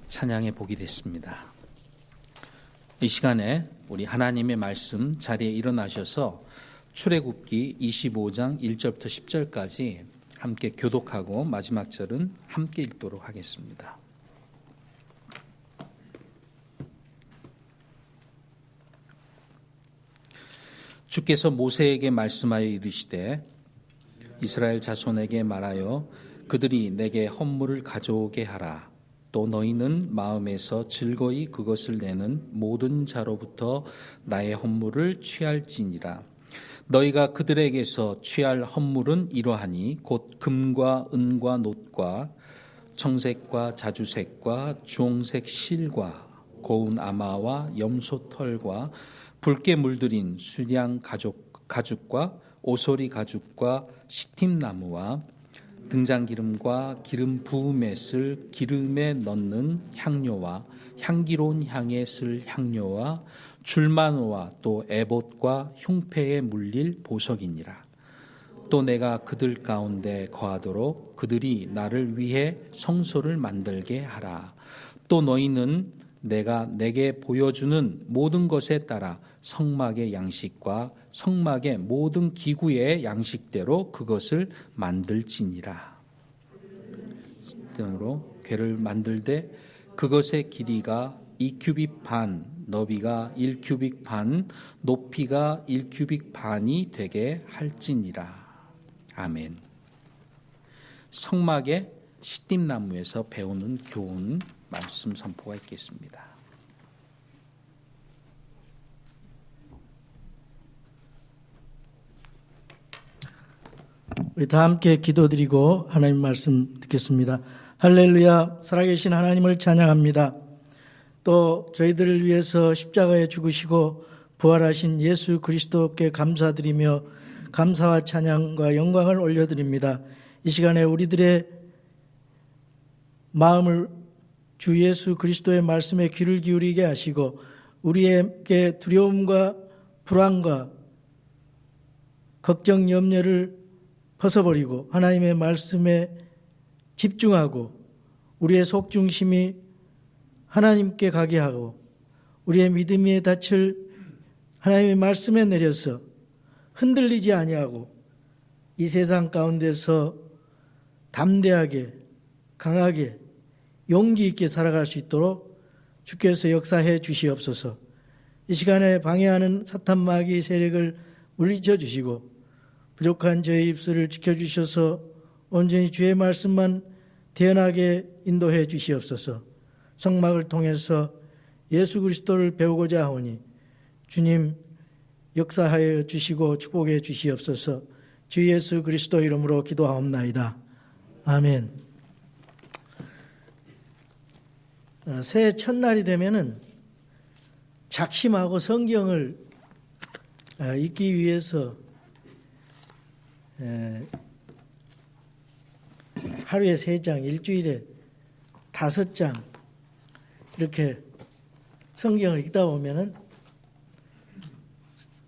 찬양해 보게 됐습니다. 이 시간에 우리 하나님의 말씀 자리에 일어나셔서 출애굽기 25장 1절부터 10절까지 함께 교독하고 마지막 절은 함께 읽도록 하겠습니다. 주께서 모세에게 말씀하여 이르시되 이스라엘 자손에게 말하여 그들이 내게 헌물을 가져오게 하라. 또 너희는 마음에서 즐거이 그것을 내는 모든 자로부터 나의 헌물을 취할지니라. 너희가 그들에게서 취할 헌물은 이러하니 곧 금과 은과 놋과 청색과 자주색과 주홍색 실과 고운 아마와 염소 털과 붉게 물들인 수량 가죽과 오소리 가죽과 시팀나무와 등잔기름과 기름 부음에 쓸 기름에 넣는 향료와 향기로운 향에 쓸 향료와 줄마노와 또 에봇과 흉패에 물릴 보석이니라. 또 내가 그들 가운데 거하도록 그들이 나를 위해 성소를 만들게 하라. 또 너희는 내가 내게 보여주는 모든 것에 따라 성막의 양식과 성막의 모든 기구의 양식대로 그것을 만들지니라. 등으로 궤를 만들되 그것의 길이가 2규빗 반, 너비가 1규빗 반, 높이가 1규빗 반이 되게 할지니라. 아멘. 성막의 시띠나무에서 배우는 교훈 말씀 선포가 있겠습니다. 우리 다 함께 기도드리고 하나님 말씀 듣겠습니다. 할렐루야. 살아계신 하나님을 찬양합니다. 또 저희들을 위해서 십자가에 죽으시고 부활하신 예수 그리스도께 감사드리며 감사와 찬양과 영광을 올려드립니다. 이 시간에 우리들의 마음을 주 예수 그리스도의 말씀에 귀를 기울이게 하시고 우리에게 두려움과 불안과 걱정, 염려를 벗어버리고 하나님의 말씀에 집중하고 우리의 속중심이 하나님께 가게 하고 우리의 믿음의 닻을 하나님의 말씀에 내려서 흔들리지 아니하고 이 세상 가운데서 담대하게 강하게 용기 있게 살아갈 수 있도록 주께서 역사해 주시옵소서. 이 시간에 방해하는 사탄 마귀 세력을 물리쳐 주시고 부족한 저의 입술을 지켜주셔서 온전히 주의 말씀만 태연하게 인도해 주시옵소서. 성막을 통해서 예수 그리스도를 배우고자 하오니 주님 역사하여 주시고 축복해 주시옵소서. 주 예수 그리스도 이름으로 기도하옵나이다. 아멘. 새해 첫날이 되면은 작심하고 성경을 읽기 위해서 하루에 3장, 일주일에 5장 이렇게 성경을 읽다 보면은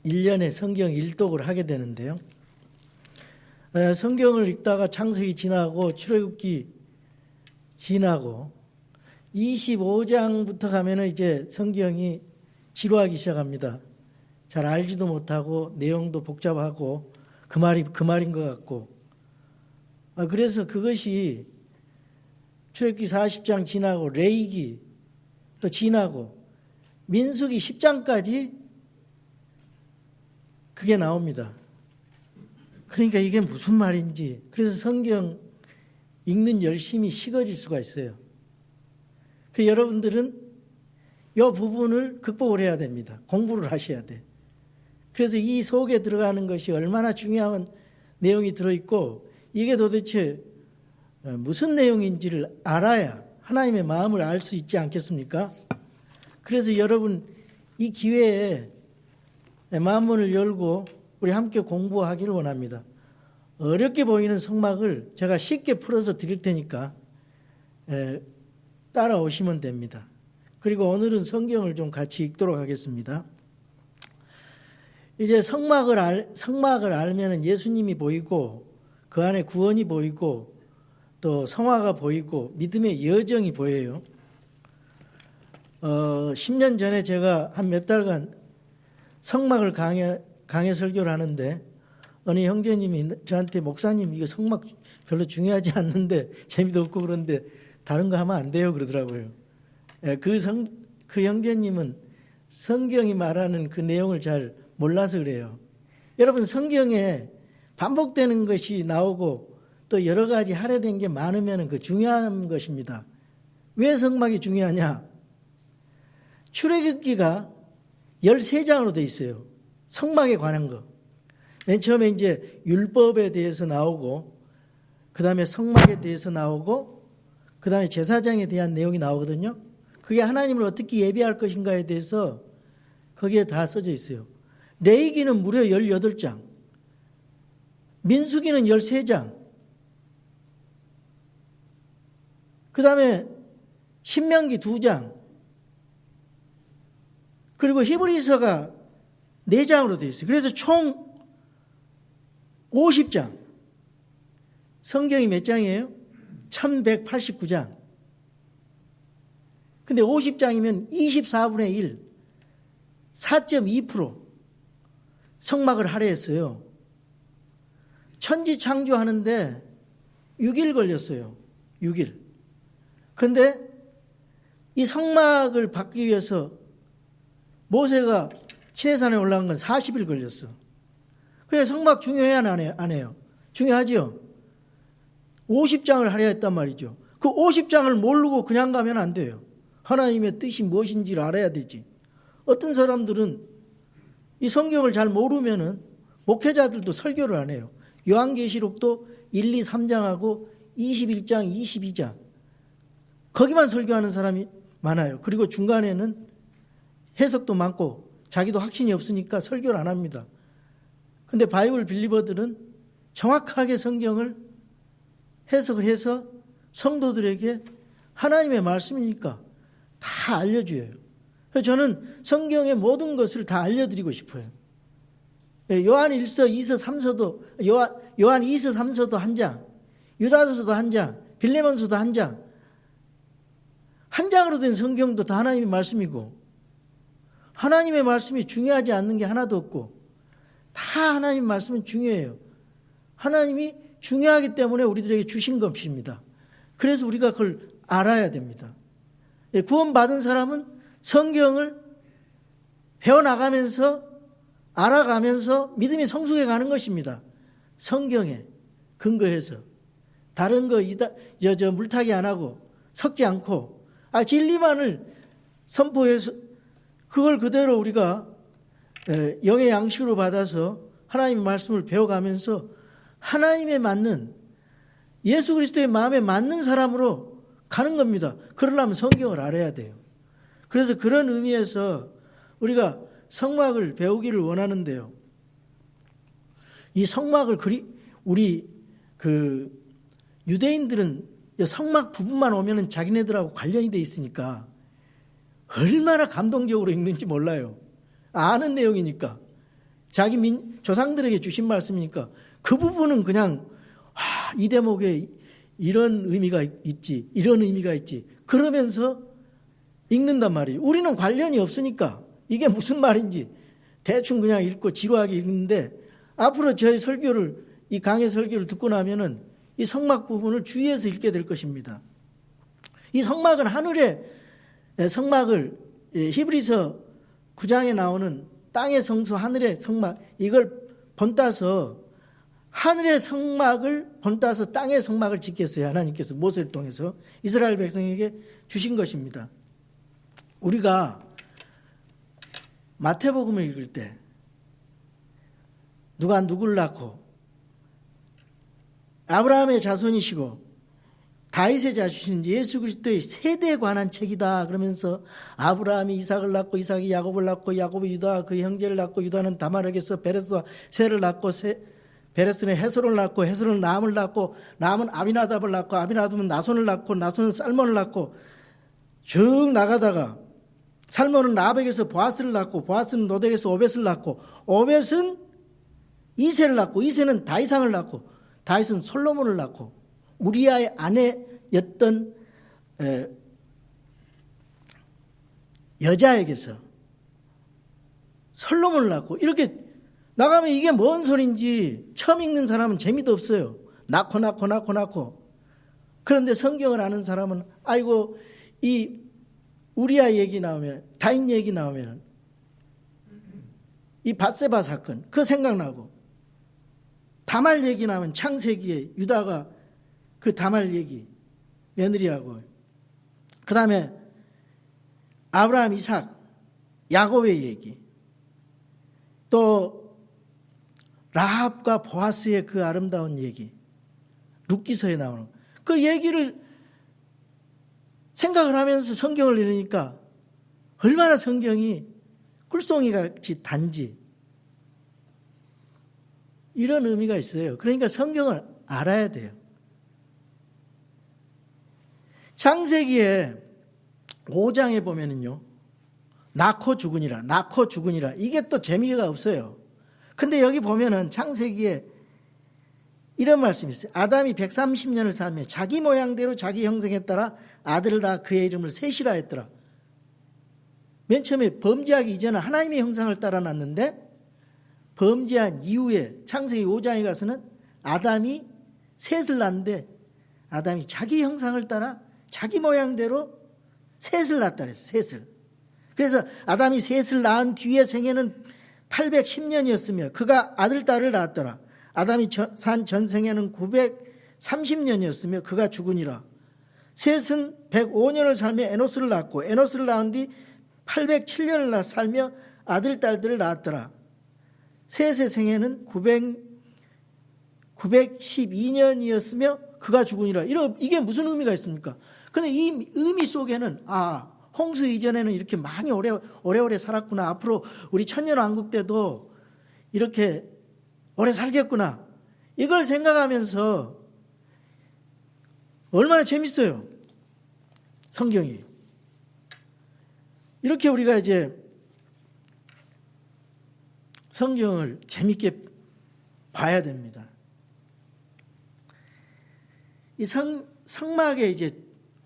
1년에 성경 일독을 하게 되는데요. 성경을 읽다가 창세기 지나고 출애굽기 지나고 25장부터 가면은 이제 성경이 지루하기 시작합니다. 잘 알지도 못하고 내용도 복잡하고 그 말인 것 같고. 그래서 그것이 출애굽기 40장 지나고 레위기 또 지나고 민수기 10장까지 그게 나옵니다. 그러니까 이게 무슨 말인지. 그래서 성경 읽는 열심이 식어질 수가 있어요. 그래서 여러분들은 이 부분을 극복을 해야 됩니다. 공부를 하셔야 돼. 그래서 이 속에 들어가는 것이 얼마나 중요한 내용이 들어있고 이게 도대체 무슨 내용인지를 알아야 하나님의 마음을 알 수 있지 않겠습니까? 그래서 여러분 이 기회에 마음문을 열고 우리 함께 공부하기를 원합니다. 어렵게 보이는 성막을 제가 쉽게 풀어서 드릴 테니까 따라오시면 됩니다. 그리고 오늘은 성경을 좀 같이 읽도록 하겠습니다. 이제 성막을 알면 예수님이 보이고 그 안에 구원이 보이고 또 성화가 보이고 믿음의 여정이 보여요. 10년 전에 제가 한 몇 달간 성막을 강해 설교를 하는데 어느 형제님이 저한테 목사님 이거 성막 별로 중요하지 않는데 재미도 없고 그런데 다른 거 하면 안 돼요 그러더라고요. 그 형제님은 성경이 말하는 그 내용을 잘 몰라서 그래요. 여러분 성경에 반복되는 것이 나오고 또 여러 가지 할애된 게 많으면 그 중요한 것입니다. 왜 성막이 중요하냐? 출애굽기가 13장으로 되어 있어요. 성막에 관한 거. 맨 처음에 이제 율법에 대해서 나오고 그 다음에 성막에 대해서 나오고 그 다음에 제사장에 대한 내용이 나오거든요. 그게 하나님을 어떻게 예배할 것인가에 대해서 거기에 다 써져 있어요. 레위기는 무려 18장, 민수기는 13장, 그 다음에 신명기 2장, 그리고 히브리서가 4장으로 되어 있어요. 그래서 총 50장. 성경이 몇 장이에요? 1189장. 근데 50장이면 24분의 1, 4.2% 성막을 할애했어요. 천지 창조하는데 6일 걸렸어요. 6일. 근데 이 성막을 받기 위해서 모세가 시내산에 올라간 건 40일 걸렸어. 그래 성막 중요해야 안 해요? 중요하죠. 50장을 할애했단 말이죠. 그 50장을 모르고 그냥 가면 안 돼요. 하나님의 뜻이 무엇인지를 알아야 되지. 어떤 사람들은 이 성경을 잘 모르면은 목회자들도 설교를 안 해요. 요한계시록도 1, 2, 3장하고 21장, 22장 거기만 설교하는 사람이 많아요. 그리고 중간에는 해석도 많고 자기도 확신이 없으니까 설교를 안 합니다. 근데 바이블 빌리버들은 정확하게 성경을 해석을 해서 성도들에게 하나님의 말씀이니까 다 알려줘요. 그래서 저는 성경의 모든 것을 다 알려드리고 싶어요. 요한 1서, 2서, 3서도 요한 2서, 3서도 한 장, 유다서도 한 장, 빌레몬서도 한 장, 한 장으로 된 성경도 다 하나님의 말씀이고 하나님의 말씀이 중요하지 않는 게 하나도 없고 다 하나님의 말씀은 중요해요. 하나님이 중요하기 때문에 우리들에게 주신 것입니다. 그래서 우리가 그걸 알아야 됩니다. 구원받은 사람은 성경을 배워나가면서 알아가면서 믿음이 성숙해 가는 것입니다. 성경에 근거해서 다른 거 물타기 안 하고 섞지 않고 진리만을 선포해서 그걸 그대로 우리가 영의 양식으로 받아서 하나님의 말씀을 배워가면서 하나님에 맞는 예수 그리스도의 마음에 맞는 사람으로 가는 겁니다. 그러려면 성경을 알아야 돼요. 그래서 그런 의미에서 우리가 성막을 배우기를 원하는데요. 이 성막을 우리 유대인들은 성막 부분만 오면은 자기네들하고 관련이 돼 있으니까 얼마나 감동적으로 읽는지 몰라요. 아는 내용이니까. 자기 조상들에게 주신 말씀이니까 그 부분은 그냥 이 대목에 이런 의미가 있지, 이런 의미가 있지 그러면서 읽는단 말이에요. 우리는 관련이 없으니까 이게 무슨 말인지 대충 그냥 읽고 지루하게 읽는데 앞으로 저의 설교를 이 강의 설교를 듣고 나면은 이 성막 부분을 주의해서 읽게 될 것입니다. 이 성막은 하늘의 성막을 히브리서 9장에 나오는 땅의 성소 하늘의 성막 이걸 본따서 하늘의 성막을 본따서 땅의 성막을 짓겠어요. 하나님께서 모세를 통해서 이스라엘 백성에게 주신 것입니다. 우리가 마태복음을 읽을 때 누가 누구를 낳고 아브라함의 자손이시고 다윗의 자손인 예수 그리스도의 세대에 관한 책이다 그러면서 아브라함이 이삭을 낳고 이삭이 야곱을 낳고 야곱이 유다 그 형제를 낳고 유다는 다말에게서 베레스와 셀을 낳고 베레스는 헤스론을 낳고 헤스론은 나함을 낳고 나함은 아비나답을 낳고 아비나답은 나손을 낳고 나손은 살몬을 낳고 쭉 나가다가 살몬은 라합에게서 보아스를 낳고 보아스는 노덱에서 오벳을 낳고 오벳은 이새를 낳고 이새는 다이상을 낳고 다윗은 솔로몬을 낳고 우리아의 아내였던 여자에게서 솔로몬을 낳고 이렇게 나가면 이게 뭔 소린지 처음 읽는 사람은 재미도 없어요. 낳고. 그런데 성경을 아는 사람은 아이고 이 우리아 얘기 나오면 다윗 얘기 나오면 이 밧세바 사건 그거 생각나고 다말 얘기 나오면 창세기에 유다가 그 다말 얘기 며느리하고 그 다음에 아브라함 이삭 야곱의 얘기 또 라합과 보아스의 그 아름다운 얘기 룻기서에 나오는 그 얘기를 생각을 하면서 성경을 읽으니까 얼마나 성경이 꿀송이같이 단지 이런 의미가 있어요. 그러니까 성경을 알아야 돼요. 창세기에 5장에 보면은요 낳고 죽으니라 이게 또 재미가 없어요. 근데 여기 보면은 창세기에 이런 말씀이 있어요. 아담이 130년을 살며 자기 모양대로 자기 형상에 따라 아들을 낳아 그의 이름을 셋이라 했더라. 맨 처음에 범죄하기 이전에 하나님의 형상을 따라 낳았는데 범죄한 이후에 창세기 5장에 가서는 아담이 셋을 낳는데 아담이 자기 형상을 따라 자기 모양대로 셋을 낳았다 그랬어요. 셋을. 그래서 아담이 셋을 낳은 뒤에 생애는 810년이었으며 그가 아들 딸을 낳았더라. 아담이 산 전생에는 930년이었으며 그가 죽으니라. 셋은 105년을 살며 에노스를 낳았고 에노스를 낳은 뒤 807년을 살며 아들 딸들을 낳았더라. 셋의 생애는 912년이었으며 그가 죽으니라. 이게 무슨 의미가 있습니까? 근데 이 의미 속에는 홍수 이전에는 이렇게 많이 오래오래 살았구나. 앞으로 우리 천년왕국 때도 이렇게 오래 살겠구나. 이걸 생각하면서 얼마나 재밌어요. 성경이. 이렇게 우리가 이제 성경을 재밌게 봐야 됩니다. 이 성막에 이제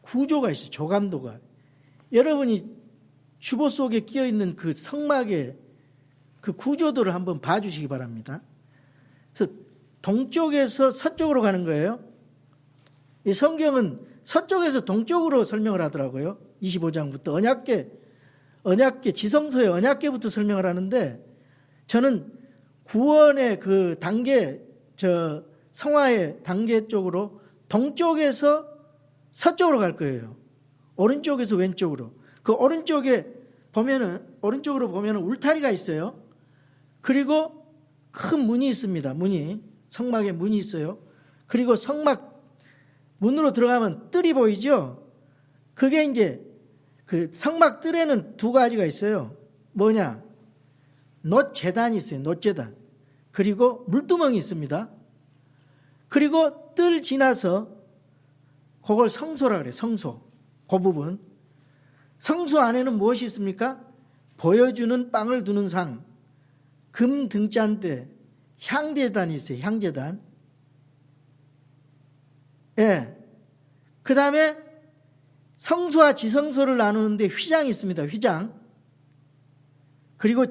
구조가 있어요. 조감도가. 여러분이 주보 속에 끼어 있는 그 성막의 그 구조도를 한번 봐주시기 바랍니다. 그래서 동쪽에서 서쪽으로 가는 거예요. 이 성경은 서쪽에서 동쪽으로 설명을 하더라고요. 25장부터 언약궤 지성소의 언약궤부터 설명을 하는데 저는 구원의 그 단계 성화의 단계 쪽으로 동쪽에서 서쪽으로 갈 거예요. 오른쪽에서 왼쪽으로. 그 오른쪽으로 보면은 울타리가 있어요. 그리고 큰 문이 있습니다. 성막에 문이 있어요. 그리고 성막 문으로 들어가면 뜰이 보이죠? 그게 이제 그 성막 뜰에는 두 가지가 있어요. 뭐냐? 놋재단이 있어요. 놋재단. 그리고 물두멍이 있습니다. 그리고 뜰 지나서 그걸 성소라 그래요. 성소. 그 부분. 성소 안에는 무엇이 있습니까? 보여주는 빵을 두는 상, 금 등잔대, 향재단이 있어요. 향재단. 예. 그 다음에 성소와 지성소를 나누는데 휘장이 있습니다. 휘장. 그리고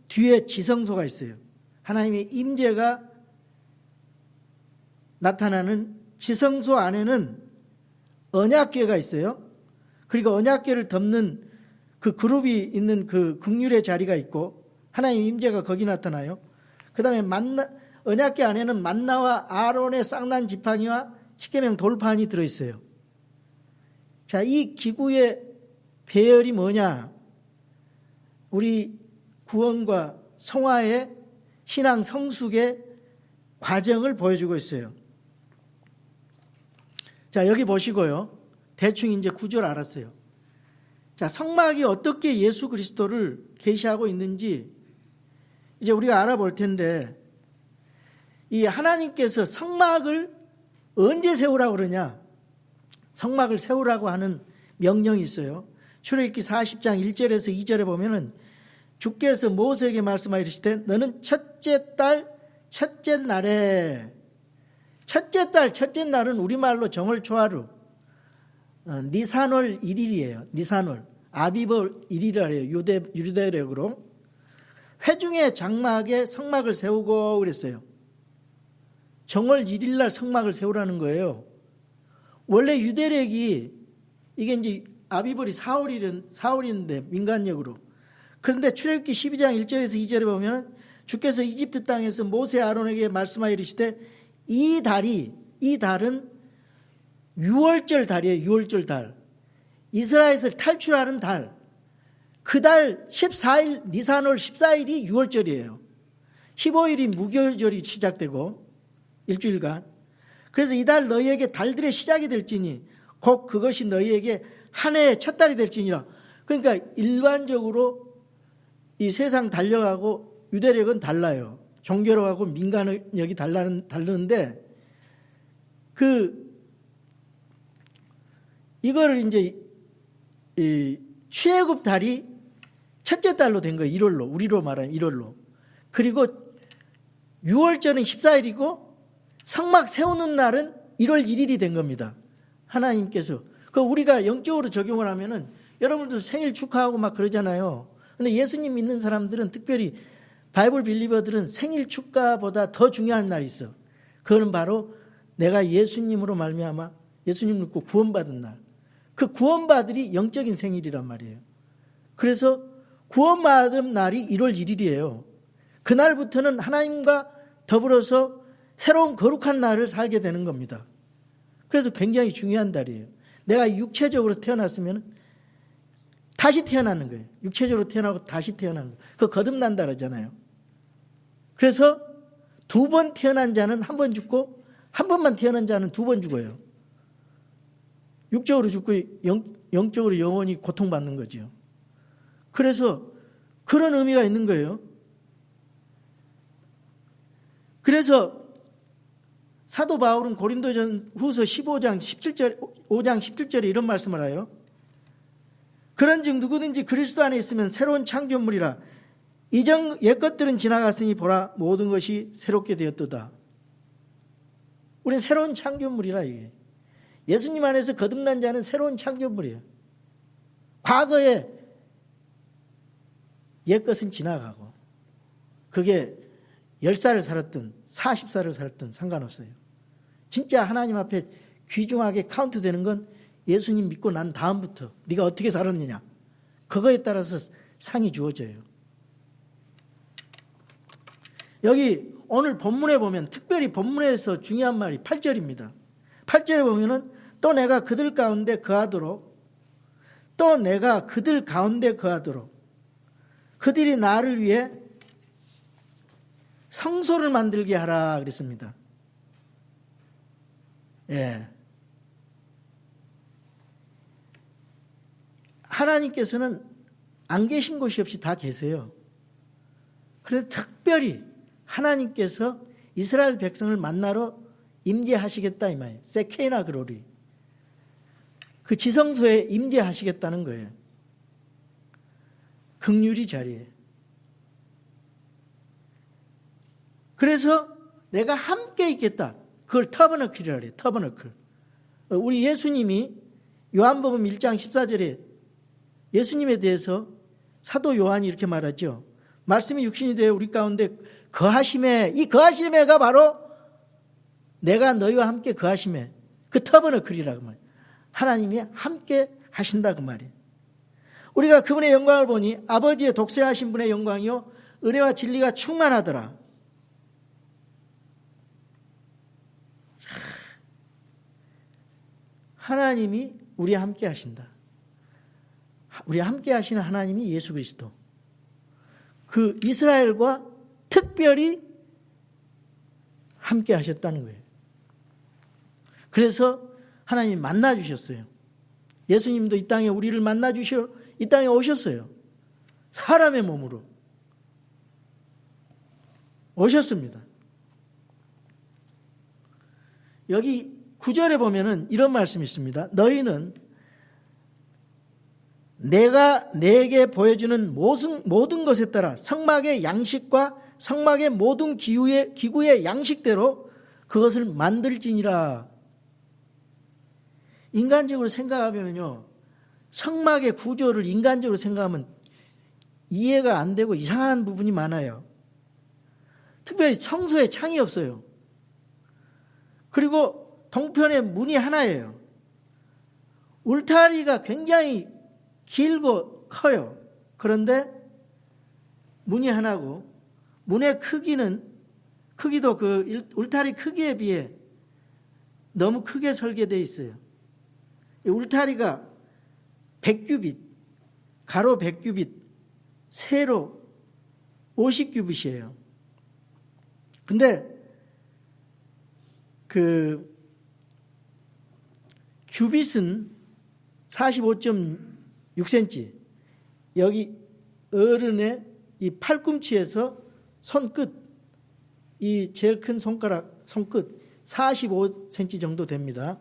뒤에 지성소가 있어요. 하나님의 임재가 나타나는 지성소 안에는 언약궤가 있어요. 그리고 언약궤를 덮는 그 그룹이 있는 그 극률의 자리가 있고 하나님의 임재가 거기 나타나요. 그 다음에 언약궤 안에는 만나와 아론의 쌍난 지팡이와 십계명 돌판이 들어있어요. 자, 이 기구의 배열이 뭐냐? 우리 구원과 성화의 신앙 성숙의 과정을 보여주고 있어요. 자, 여기 보시고요. 대충 이제 구조를 알았어요. 자, 성막이 어떻게 예수 그리스도를 계시하고 있는지 이제 우리가 알아볼 텐데, 이 하나님께서 성막을 언제 세우라고 그러냐? 성막을 세우라고 하는 명령이 있어요. 출애굽기 40장 1절에서 2절에 보면은 주께서 모세에게 말씀하여 이르시되 너는 첫째 날에 첫째 날은 우리말로 정월 초하루 니산월 1일이에요. 니산월. 아비벌 1이라 해요. 유대력으로. 회중의 장막에 성막을 세우고 그랬어요. 정월 1일 날 성막을 세우라는 거예요. 원래 유대력이 이게 이제 아비벌이 4월인데 민간력으로. 그런데 출애굽기 12장 1절에서 2절에 보면 주께서 이집트 땅에서 모세 아론에게 말씀하여 이르시되 이 달은 6월절 달이에요. 6월절 달. 이스라엘에서 탈출하는 달. 그 달 14일 니산월 14일이 6월절이에요. 15일이 무교절이 시작되고 일주일간. 그래서 이 달 너희에게 달들의 시작이 될지니 곧 그것이 너희에게 한 해의 첫 달이 될지니라. 그러니까 일반적으로 이 세상 달력하고 유대력은 달라요. 종교력하고 민간력이 다르는데 이거를 이제 이 출애굽 달이 첫째 달로 된 거예요. 1월로. 우리로 말하면 1월로. 그리고 6월절은 14일이고 성막 세우는 날은 1월 1일이 된 겁니다. 하나님께서. 그 우리가 영적으로 적용을 하면은 여러분들 생일 축하하고 막 그러잖아요. 근데 예수님 믿는 사람들은 특별히 바이블 빌리버들은 생일 축가보다 더 중요한 날이 있어. 그거는 바로 내가 예수님으로 말미암아 예수님 믿고 구원받은 날. 그 구원받으리 영적인 생일이란 말이에요. 그래서 구원받은 날이 1월 1일이에요. 그날부터는 하나님과 더불어서 새로운 거룩한 날을 살게 되는 겁니다. 그래서 굉장히 중요한 달이에요. 내가 육체적으로 태어났으면 다시 태어나는 거예요. 육체적으로 태어나고 다시 태어나는 거예요. 그거 거듭난다 그러잖아요. 그래서 2번 태어난 자는 1번 죽고 한 번만 태어난 자는 2번 죽어요. 육적으로 죽고 영적으로 영원히 고통받는 거죠. 그래서 그런 의미가 있는 거예요. 그래서 사도 바울은 고린도전 후서 5장 17절에 이런 말씀을 해요. 그런즉 누구든지 그리스도 안에 있으면 새로운 창조물이라 이전 옛것들은 지나갔으니 보라 모든 것이 새롭게 되었도다. 우리는 새로운 창조물이라 이게. 예수님 안에서 거듭난 자는 새로운 창조물이에요. 과거에 옛것은 지나가고 그게 10살을 살았든 40살을 살았든 상관없어요. 진짜 하나님 앞에 귀중하게 카운트되는 건 예수님 믿고 난 다음부터 네가 어떻게 살았느냐 그거에 따라서 상이 주어져요. 여기 오늘 본문에 보면 특별히 본문에서 중요한 말이 8절입니다. 8절에 보면은 또 내가 그들 가운데 거하도록 그들이 나를 위해 성소를 만들게 하라 그랬습니다. 예. 하나님께서는 안 계신 곳이 없이 다 계세요. 그래서 특별히 하나님께서 이스라엘 백성을 만나러 임재하시겠다 이 말이에요. 세케나 그로리. 그 지성소에 임재하시겠다는 거예요. 긍휼이 자리에. 그래서 내가 함께 있겠다. 그걸 터버너클이라 그래요. 터버너클. 우리 예수님이 요한복음 1장 14절에 예수님에 대해서 사도 요한이 이렇게 말하죠. 말씀이 육신이 되어 우리 가운데 거하심에, 이 거하심에가 바로 내가 너희와 함께 거하심에, 그 터버너클이라고 말이에요. 하나님이 함께 하신다 그 말이에요. 우리가 그분의 영광을 보니 아버지의 독생하신 분의 영광이요 은혜와 진리가 충만하더라. 하나님이 우리와 함께 하신다. 우리와 함께 하시는 하나님이 예수 그리스도. 그 이스라엘과 특별히 함께 하셨다는 거예요. 그래서 하나님이 만나 주셨어요. 예수님도 이 땅에 우리를 만나 주시러 이 땅에 오셨어요. 사람의 몸으로 오셨습니다. 여기 9절에 보면은 이런 말씀이 있습니다. 너희는 내가 내게 보여주는 모든 것에 따라 성막의 양식과 성막의 모든 기구의 양식대로 그것을 만들지니라. 인간적으로 생각하면요, 성막의 구조를 인간적으로 생각하면 이해가 안 되고 이상한 부분이 많아요. 특별히 청소에 창이 없어요. 그리고 동편에 문이 하나예요. 울타리가 굉장히 길고 커요. 그런데 문이 하나고, 문의 크기도 그 울타리 크기에 비해 너무 크게 설계되어 있어요. 이 울타리가 100규빗, 가로 100규빗, 세로 50규빗이에요. 근데 그 규빗은 45.6cm, 여기 어른의 이 팔꿈치에서 손끝, 이 제일 큰 손끝 45cm 정도 됩니다.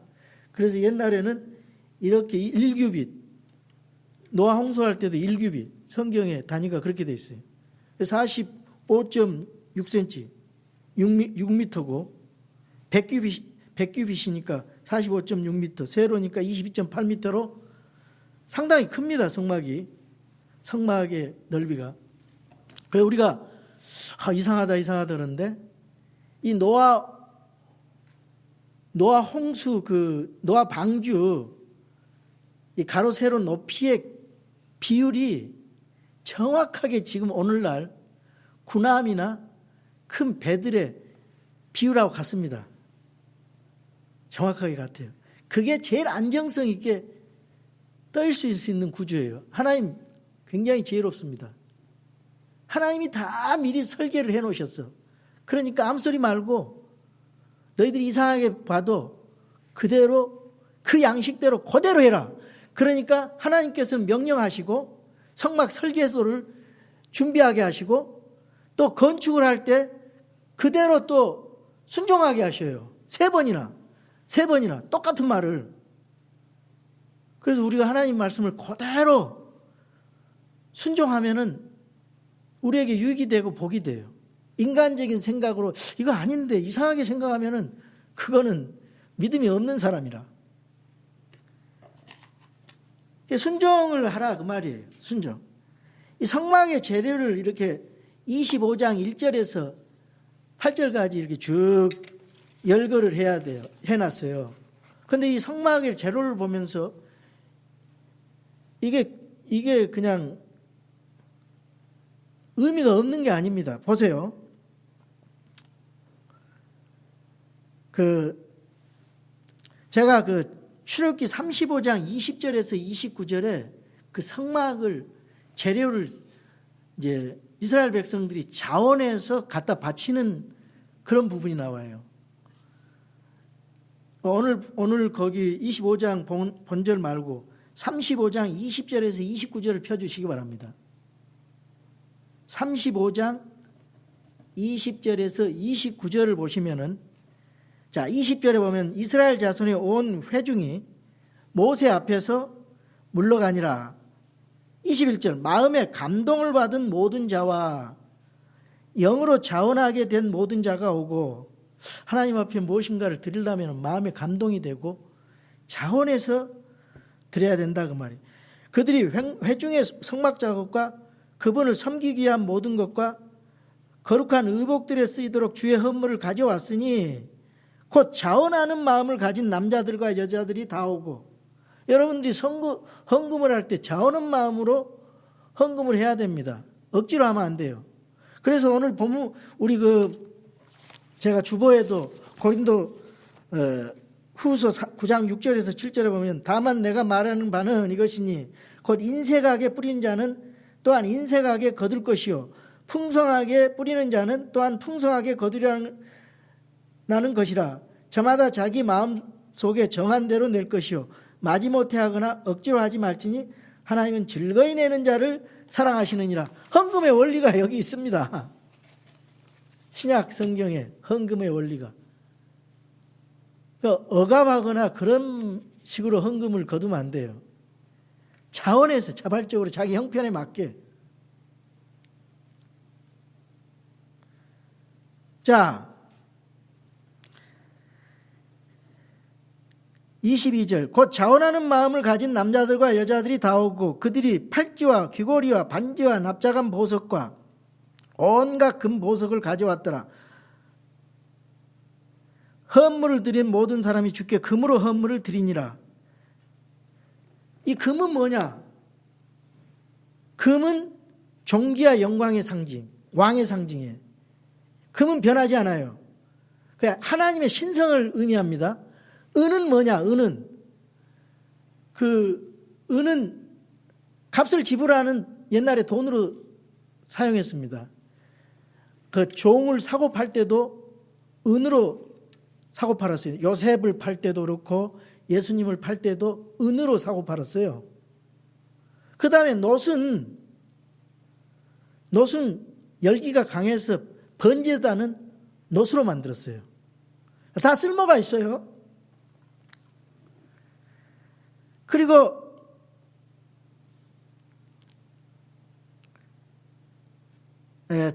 그래서 옛날에는 이렇게 1규빗, 노아 홍수할 때도 1규빗, 성경에 단위가 그렇게 되어 있어요. 45.6cm, 6m고 100규빗이니까 45.6m, 세로니까 22.8m로 상당히 큽니다. 성막의 넓이가. 그래서 우리가 이상하다 그러는데, 이 노아 홍수, 노아 방주 이 가로 세로 높이의 비율이 정확하게 지금 오늘날 군함이나 큰 배들의 비율하고 같습니다. 정확하게 같아요. 그게 제일 안정성 있게 떠일 수 있는 구조예요. 하나님 굉장히 지혜롭습니다. 하나님이 다 미리 설계를 해놓으셨어. 그러니까 아무 소리 말고 너희들이 이상하게 봐도 그대로, 그 양식대로 그대로 해라. 그러니까 하나님께서는 명령하시고 성막 설계소를 준비하게 하시고 또 건축을 할 때 그대로 또 순종하게 하셔요. 세 번이나 똑같은 말을. 그래서 우리가 하나님 말씀을 그대로 순종하면은 우리에게 유익이 되고 복이 돼요. 인간적인 생각으로 이거 아닌데 이상하게 생각하면은 그거는 믿음이 없는 사람이라. 순종을 하라 그 말이에요. 순종. 이 성막의 재료를 이렇게 25장 1절에서 8절까지 이렇게 쭉 열거를 해야 돼요. 해놨어요. 그런데 이 성막의 재료를 보면서 이게 그냥 의미가 없는 게 아닙니다. 보세요. 제가 출애굽기 35장 20절에서 29절에 그 성막을 재료를 이제 이스라엘 백성들이 자원해서 갖다 바치는 그런 부분이 나와요. 오늘 거기 25장 본절 말고 35장 20절에서 29절을 펴주시기 바랍니다. 35장 20절에서 29절을 보시면은, 자, 20절에 보면 이스라엘 자손의 온 회중이 모세 앞에서 물러가니라. 21절, 마음에 감동을 받은 모든 자와 영으로 자원하게 된 모든 자가 오고, 하나님 앞에 무엇인가를 드리려면 마음에 감동이 되고 자원해서 드려야 된다 그 말이에요. 그들이 회중의 성막 작업과 그분을 섬기기 위한 모든 것과 거룩한 의복들에 쓰이도록 주의 헌물을 가져왔으니 곧 자원하는 마음을 가진 남자들과 여자들이 다 오고, 여러분들이 헌금을 할 때 자원한 마음으로 헌금을 해야 됩니다. 억지로 하면 안 돼요. 그래서 오늘 보면 우리 제가 주보에도 고린도 후서 9장 6절에서 7절에 보면, 다만 내가 말하는 바는 이것이니 곧 인색하게 뿌린 자는 또한 인색하게 거둘 것이요 풍성하게 뿌리는 자는 또한 풍성하게 거두려는 것이라. 저마다 자기 마음 속에 정한 대로 낼 것이요 마지못해 하거나 억지로 하지 말지니 하나님은 즐거이 내는 자를 사랑하시느니라. 헌금의 원리가 여기 있습니다. 신약 성경에 헌금의 원리가. 억압하거나 그런 식으로 헌금을 거두면 안 돼요. 자원해서 자발적으로 자기 형편에 맞게. 자, 22절 곧 자원하는 마음을 가진 남자들과 여자들이 다 오고 그들이 팔찌와 귀고리와 반지와 납작한 보석과 온갖 금보석을 가져왔더라. 헌물을 드린 모든 사람이 주께 금으로 헌물을 드리니라. 이 금은 뭐냐? 금은 존귀와 영광의 상징, 왕의 상징이에요. 금은 변하지 않아요. 하나님의 신성을 의미합니다. 은은 뭐냐? 은은 값을 지불하는 옛날에 돈으로 사용했습니다. 그 종을 사고 팔 때도 은으로 사고 팔았어요. 요셉을 팔 때도 그렇고 예수님을 팔 때도 은으로 사고 팔았어요. 그 다음에 놋은 열기가 강해서 번제다는 놋으로 만들었어요. 다 쓸모가 있어요. 그리고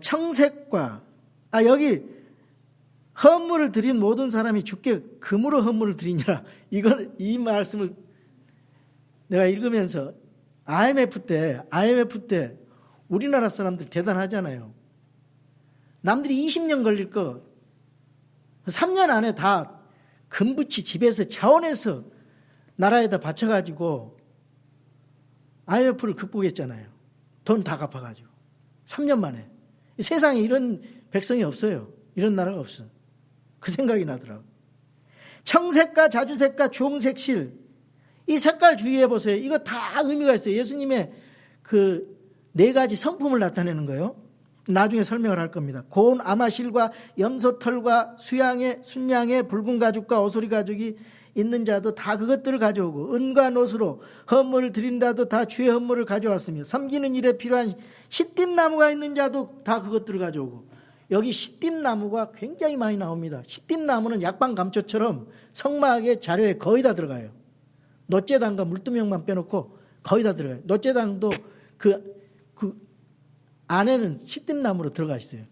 청색과 여기 헌물을 드린 모든 사람이 주께 금으로 헌물을 드리니라. 이 말씀을 내가 읽으면서 IMF 때 우리나라 사람들 대단하잖아요. 남들이 20년 걸릴 거 3년 안에 다 금붙이 집에서 자원해서 나라에다 바쳐가지고 IMF를 극복했잖아요. 돈 다 갚아가지고 3년 만에. 세상에 이런 백성이 없어요. 이런 나라가 없어. 그 생각이 나더라고요. 청색과 자주색과 주홍색실, 이 색깔 주의해 보세요. 이거 다 의미가 있어요. 예수님의 그 4가지 성품을 나타내는 거예요. 나중에 설명을 할 겁니다. 고운 아마실과 염소털과 순양의 붉은 가죽과 오소리 가죽이 있는 자도 다 그것들을 가져오고 은과 놋으로 헌물을 드린다도 다 주의 헌물을 가져왔으며 섬기는 일에 필요한 시띠나무가 있는 자도 다 그것들을 가져오고. 여기 시띠나무가 굉장히 많이 나옵니다. 시띠나무는 약방 감초처럼 성막의 자료에 거의 다 들어가요. 놋제단과 물두명만 빼놓고 거의 다 들어가요. 놋제단도 그 안에는 시띠나무로 들어가 있어요.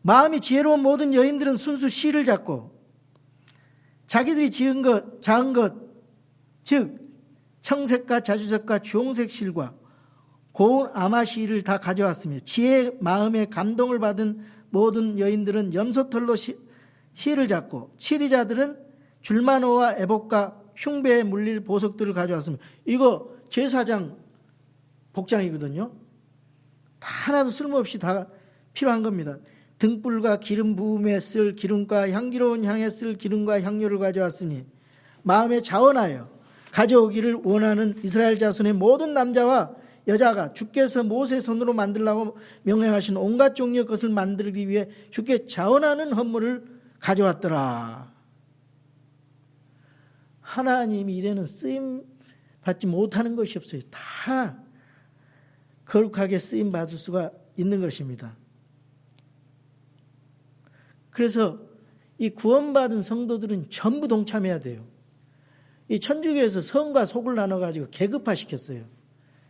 마음이 지혜로운 모든 여인들은 순수 실을 잡고 자기들이 작은 것, 즉 청색과 자주색과 주홍색 실과 고운 아마실을 다 가져왔으며 지혜의 마음에 감동을 받은 모든 여인들은 염소털로 실을 잡고 치리자들은 줄마노와 애복과 흉배에 물릴 보석들을 가져왔으며. 이거 제사장 복장이거든요. 다 하나도 쓸모없이 다 필요한 겁니다. 등불과 기름 부음에 쓸 기름과 향기로운 향에 쓸 기름과 향료를 가져왔으니 마음에 자원하여 가져오기를 원하는 이스라엘 자손의 모든 남자와 여자가 주께서 모세 손으로 만들라고 명령하신 온갖 종류의 것을 만들기 위해 주께 자원하는 헌물을 가져왔더라. 하나님 일에는 쓰임 받지 못하는 것이 없어요. 다 거룩하게 쓰임 받을 수가 있는 것입니다. 그래서 이 구원받은 성도들은 전부 동참해야 돼요. 이 천주교에서 성과 속을 나눠가지고 계급화 시켰어요.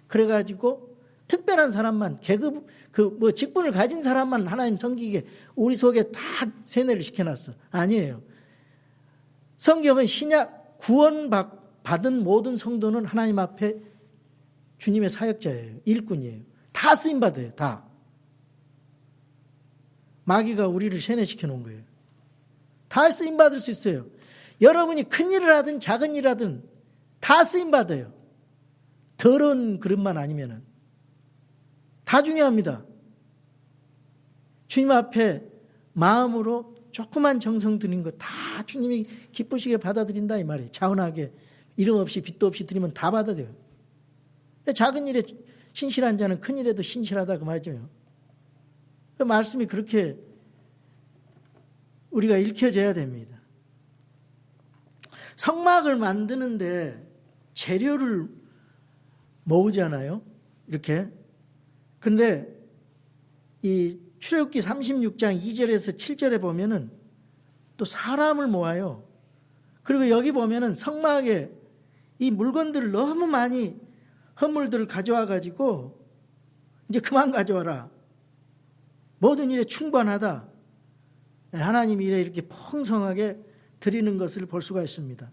그래가지고 특별한 사람만 직분을 가진 사람만 하나님 섬기게 우리 속에 다 세뇌를 시켜놨어. 아니에요. 성경은 구원받은 모든 성도는 하나님 앞에 주님의 사역자예요. 일꾼이에요. 다 쓰임받아요. 다. 마귀가 우리를 세뇌시켜 놓은 거예요. 다 쓰임받을 수 있어요. 여러분이 큰 일을 하든 작은 일을 하든 다 쓰임받아요. 더러운 그릇만 아니면은. 다 중요합니다. 주님 앞에 마음으로 조그만 정성 드린 거 다 주님이 기쁘시게 받아들인다 이 말이에요. 자원하게 이름 없이 빚도 없이 드리면 다 받아들여요. 작은 일에 신실한 자는 큰 일에도 신실하다 그 말이죠. 그 말씀이 그렇게 우리가 읽혀져야 됩니다. 성막을 만드는데 재료를 모으잖아요. 이렇게. 근데 이 출애굽기 36장 2절에서 7절에 보면은 또 사람을 모아요. 그리고 여기 보면은 성막에 이 물건들을 너무 많이 헌물들을 가져와 가지고 이제 그만 가져와라. 모든 일에 충분하다. 하나님 일에 이렇게 풍성하게 드리는 것을 볼 수가 있습니다.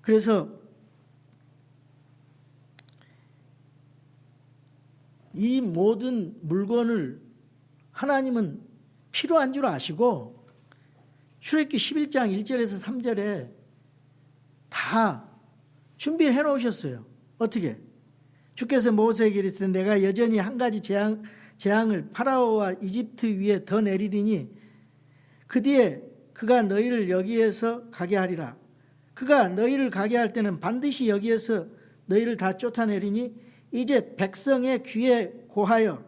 그래서 이 모든 물건을 하나님은 필요한 줄 아시고 출애굽기 11장 1절에서 3절에 다 준비를 해놓으셨어요. 어떻게? 주께서 모세에게 이르시되 내가 여전히 한 가지 재앙을 파라오와 이집트 위에 더 내리리니 그 뒤에 그가 너희를 여기에서 가게 하리라. 그가 너희를 가게 할 때는 반드시 여기에서 너희를 다 쫓아내리니 이제 백성의 귀에 고하여.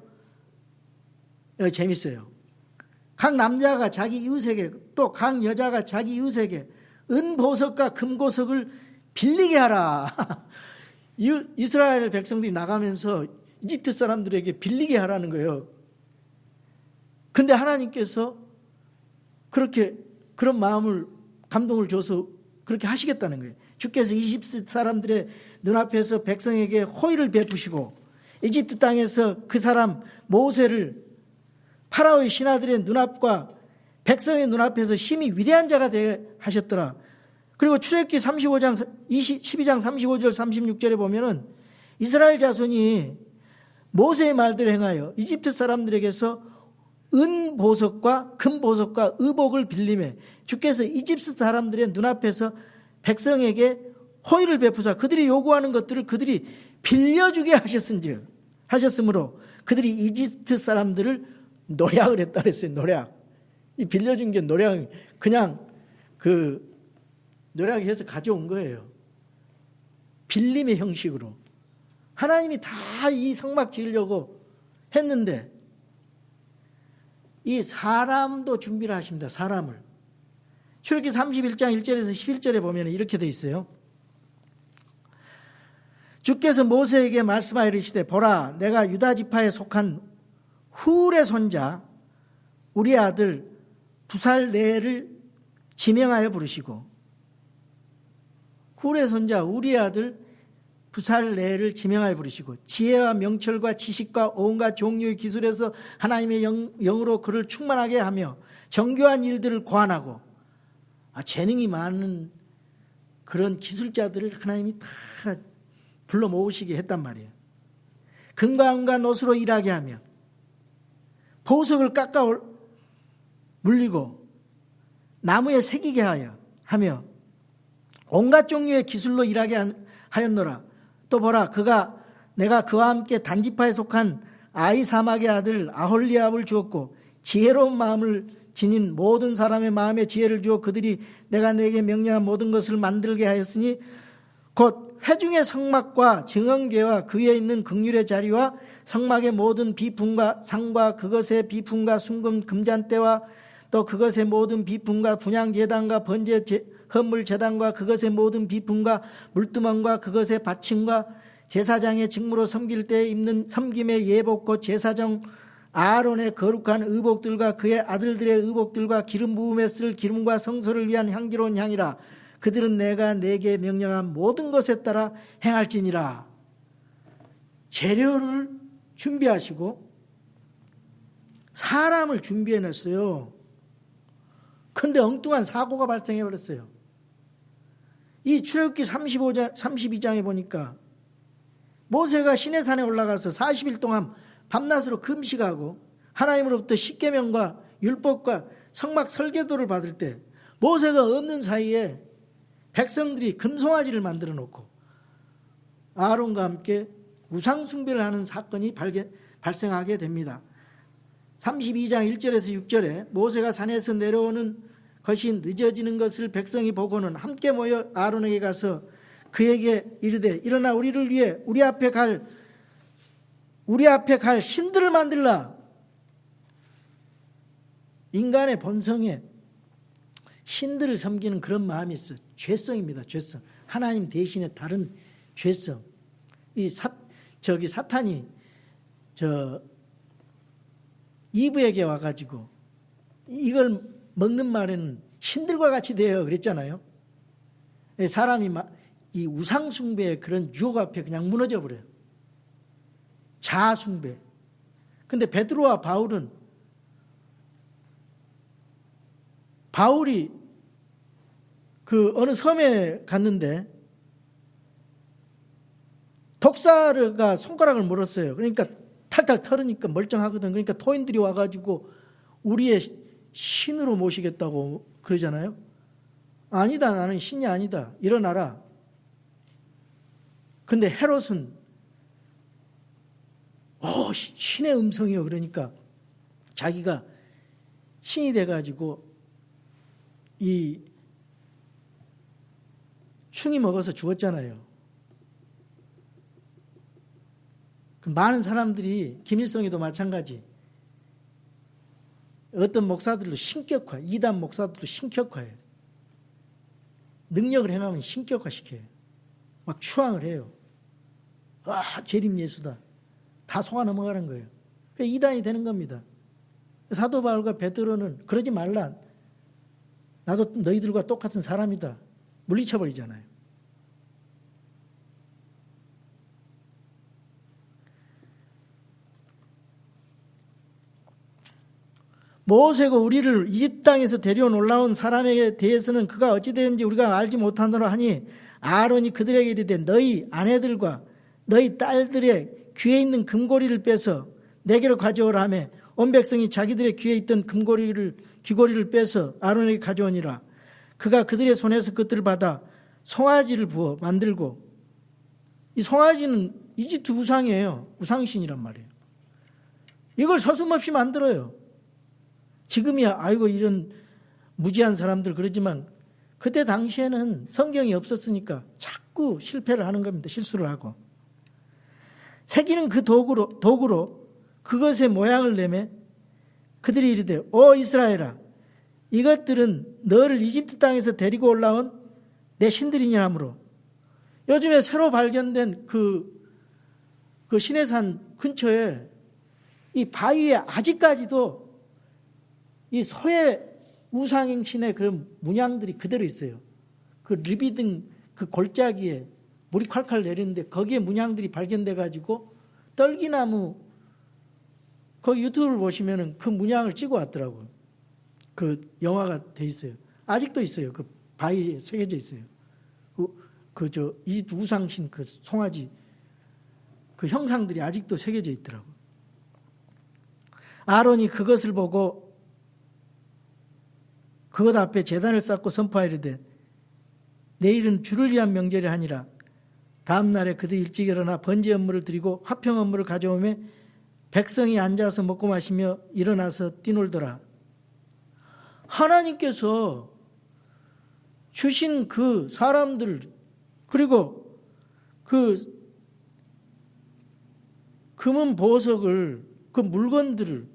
재밌어요. 각 남자가 자기 이웃에게 또 각 여자가 자기 이웃에게 은보석과 금보석을 빌리게 하라. 이스라엘 백성들이 나가면서 이집트 사람들에게 빌리게 하라는 거예요. 근데 하나님께서 그런 마음을 감동을 줘서 그렇게 하시겠다는 거예요. 주께서 이집트 사람들의 눈앞에서 백성에게 호의를 베푸시고 이집트 땅에서 그 사람 모세를 파라오의 신하들의 눈앞과 백성의 눈앞에서 심히 위대한 자가 되게 하셨더라. 그리고 출애굽기 12장 35절 36절에 보면은 이스라엘 자손이 모세의 말대로 행하여 이집트 사람들에게서 은보석과 금보석과 의복을 빌리매 주께서 이집트 사람들의 눈앞에서 백성에게 호의를 베푸사 그들이 요구하는 것들을 그들이 빌려주게 하셨으므로 그들이 이집트 사람들을 노략을 했다 그랬어요. 노략. 이 빌려준 게 노략, 그냥 노략해서 가져온 거예요. 빌림의 형식으로. 하나님이 다 이 성막 지으려고 했는데 이 사람도 준비를 하십니다. 사람을. 출애굽기 31장 1절에서 11절에 보면 이렇게 돼 있어요. 주께서 모세에게 말씀하여 이르시되 보라 내가 유다 지파에 속한 훌의 손자 우리 아들 부살레를 지명하여 부르시고 훌의 손자 우리 아들 부살레를 지명하여 부르시고 지혜와 명철과 지식과 온갖 종류의 기술에서 하나님의 영으로 그를 충만하게 하며 정교한 일들을 고안하고 재능이 많은 그런 기술자들을 하나님이 다 불러 모으시게 했단 말이에요. 금과 은과 노수로 일하게 하며 보석을 깎아 물리고 나무에 새기게 하며 온갖 종류의 기술로 일하게 하였노라. 또 보라 내가 그와 함께 단지파에 속한 아이사막의 아들 아홀리압을 주었고 지혜로운 마음을 지닌 모든 사람의 마음에 지혜를 주어 그들이 내가 내게 명령한 모든 것을 만들게 하였으니 곧 회중의 성막과 증언궤와 그 위에 있는 극률의 자리와 성막의 모든 비품과 상과 그것의 비품과 순금 금잔대와 또 그것의 모든 비품과 분향제단과 번제 헌물제단과 그것의 모든 비품과 물두멍과 그것의 받침과 제사장의 직무로 섬길 때 입는 섬김의 예복 제사장 아론의 거룩한 의복들과 그의 아들들의 의복들과 기름 부음에 쓸 기름과 성소를 위한 향기로운 향이라. 그들은 내가 내게 명령한 모든 것에 따라 행할지니라. 재료를 준비하시고 사람을 준비해놨어요. 그런데 엉뚱한 사고가 발생해버렸어요. 이 출애굽기 32장에 보니까 모세가 시내산에 올라가서 40일 동안 밤낮으로 금식하고 하나님으로부터 십계명과 율법과 성막 설계도를 받을 때 모세가 없는 사이에 백성들이 금송아지를 만들어 놓고 아론과 함께 우상 숭배를 하는 사건이 발생하게 됩니다. 32장 1절에서 6절에 모세가 산에서 내려오는 것이 늦어지는 것을 백성이 보고는 함께 모여 아론에게 가서 그에게 이르되 일어나 우리를 위해 우리 앞에 갈 신들을 만들라. 인간의 본성에 신들을 섬기는 그런 마음이 있어. 죄성입니다. 죄성. 하나님 대신에 다른 죄성. 사탄이 이브에게 와가지고 이걸 먹는 말에는 신들과 같이 돼요. 그랬잖아요. 사람이 이 우상숭배의 그런 유혹 앞에 그냥 무너져 버려요. 자아숭배. 근데 베드로와 바울이 그 어느 섬에 갔는데 독사가 손가락을 물었어요. 그러니까 탈탈 털으니까 멀쩡하거든. 그러니까 토인들이 와가지고 우리의 신으로 모시겠다고 그러잖아요. 아니다, 나는 신이 아니다, 일어나라. 근데 헤롯은 신의 음성이요. 그러니까 자기가 신이 돼가지고 이 충이 먹어서 죽었잖아요. 많은 사람들이, 김일성이도 마찬가지, 어떤 목사들도 신격화, 이단 목사들도 신격화해요. 능력을 행하면 신격화시켜요. 막 추앙을 해요. 재림 예수다. 다 속아 넘어가는 거예요. 이단이 되는 겁니다. 사도 바울과 베드로는 그러지 말라. 나도 너희들과 똑같은 사람이다. 물리쳐버리잖아요. 모세가 우리를 이집트 땅에서 데려온 올라온 사람에게 대해서는 그가 어찌 되는지 우리가 알지 못하노라 하니 아론이 그들에게 이르되 너희 아내들과 너희 딸들의 귀에 있는 금고리를 빼서 내게로 가져오라 하며 온 백성이 자기들의 귀에 있던 귀고리를 빼서 아론에게 가져오니라. 그가 그들의 손에서 그것들을 받아 송아지를 부어 만들고, 이 송아지는 이집트 우상이에요. 우상신이란 말이에요. 이걸 서슴없이 만들어요. 지금이야 아이고 이런 무지한 사람들 그러지만 그때 당시에는 성경이 없었으니까 자꾸 실패를 하는 겁니다. 실수를 하고. 새기는 그 도구로 그것의 모양을 내매 그들이 이르되 오 이스라엘아, 이것들은 너를 이집트 땅에서 데리고 올라온 내 신들이냐 하므로, 요즘에 새로 발견된 그 시내산 근처에 이 바위에 아직까지도 이 소의 우상행신의 그런 문양들이 그대로 있어요. 그 리비등 그 골짜기에 물이 콸콸 내리는데 거기에 문양들이 발견돼 가지고 떨기나무, 거기 유튜브를 보시면은 그 문양을 찍어 왔더라고요. 그 영화가 돼 있어요. 아직도 있어요. 그 바위에 새겨져 있어요. 이집트 우상신 그 송아지 그 형상들이 아직도 새겨져 있더라고요. 아론이 그것을 보고 그것 앞에 제단을 쌓고 선포하이르되 내일은 주를 위한 명절이 아니라 다음 날에 그들이 일찍 일어나 번제 업무를 드리고 화평 업무를 가져오며 백성이 앉아서 먹고 마시며 일어나서 뛰놀더라. 하나님께서 주신 그 사람들, 그리고 그 금은 보석을, 그 물건들을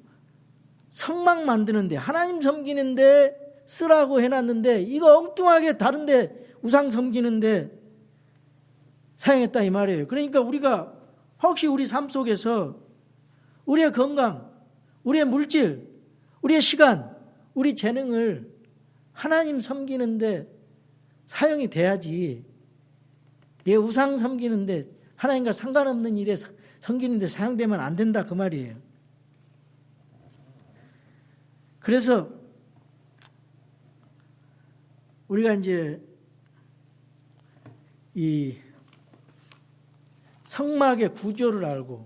성막 만드는데, 하나님 섬기는데 쓰라고 해놨는데 이거 엉뚱하게 다른데 우상 섬기는데 사용했다 이 말이에요. 그러니까 우리가 혹시 우리 삶 속에서 우리의 건강, 우리의 물질, 우리의 시간, 우리 재능을 하나님 섬기는데 사용이 돼야지, 얘 우상 섬기는데 하나님과 상관없는 일에 섬기는데 사용되면 안 된다 그 말이에요. 그래서 우리가 이제 이 성막의 구조를 알고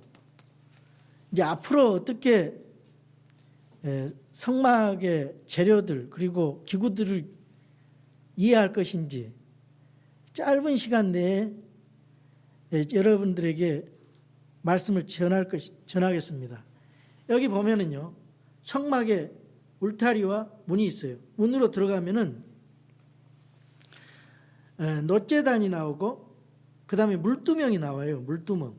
이제 앞으로 어떻게 성막의 재료들 그리고 기구들을 이해할 것인지 짧은 시간 내에 여러분들에게 말씀을 전하겠습니다. 여기 보면은요, 성막에 울타리와 문이 있어요. 문으로 들어가면은 놋제단이 나오고 그 다음에 물두멍이 나와요. 물두멍.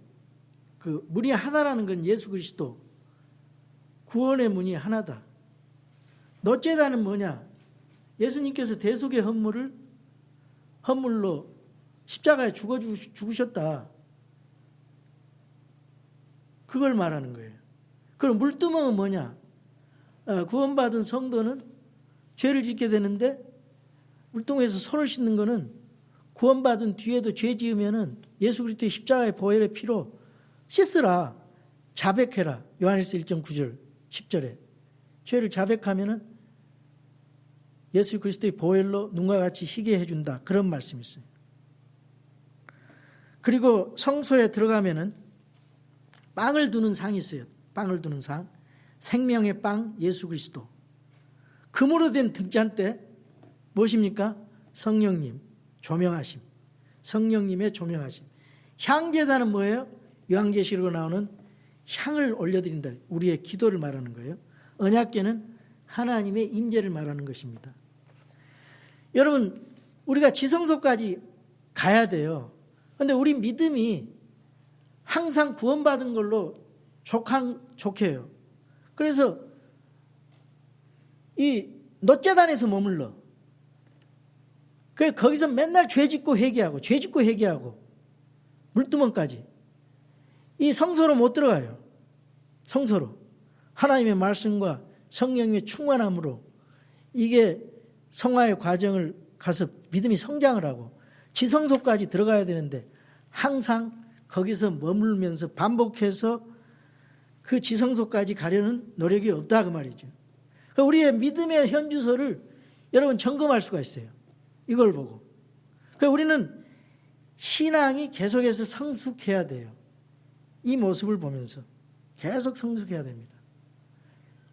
그 문이 하나라는 건 예수 그리스도 구원의 문이 하나다. 놋제단은 뭐냐? 예수님께서 대속의 헌물로 십자가에 죽으셨다. 그걸 말하는 거예요. 그럼 물두멍은 뭐냐? 구원받은 성도는 죄를 짓게 되는데 물동에서 손을 씻는 거는 구원받은 뒤에도 죄 지으면은 예수 그리스도의 십자가의 보혈의 피로 씻으라. 자백해라. 요한일서 1.9절 10절에 죄를 자백하면은 예수 그리스도의 보혈로 눈과 같이 희게 해준다. 그런 말씀이 있어요. 그리고 성소에 들어가면은 빵을 두는 상이 있어요. 빵을 두는 상. 생명의 빵 예수 그리스도. 금으로 된 등잔대 무엇입니까? 성령님 조명하심. 성령님의 조명하심. 향제단은 뭐예요? 요한계시록에 나오는 향을 올려드린다. 우리의 기도를 말하는 거예요. 언약궤는 하나님의 임재를 말하는 것입니다. 여러분, 우리가 지성소까지 가야 돼요. 그런데 우리 믿음이 항상 구원받은 걸로 족해요. 그래서 이 놋재단에서 머물러. 그래서 거기서 맨날 죄 짓고 회개하고 물두멍까지. 이 성소로 못 들어가요. 성소로. 하나님의 말씀과 성령의 충만함으로 이게 성화의 과정을 가서 믿음이 성장을 하고 지성소까지 들어가야 되는데 항상 거기서 머물면서 반복해서 그 지성소까지 가려는 노력이 없다 그 말이죠. 우리의 믿음의 현주소를 여러분 점검할 수가 있어요. 이걸 보고. 우리는 신앙이 계속해서 성숙해야 돼요. 이 모습을 보면서 계속 성숙해야 됩니다.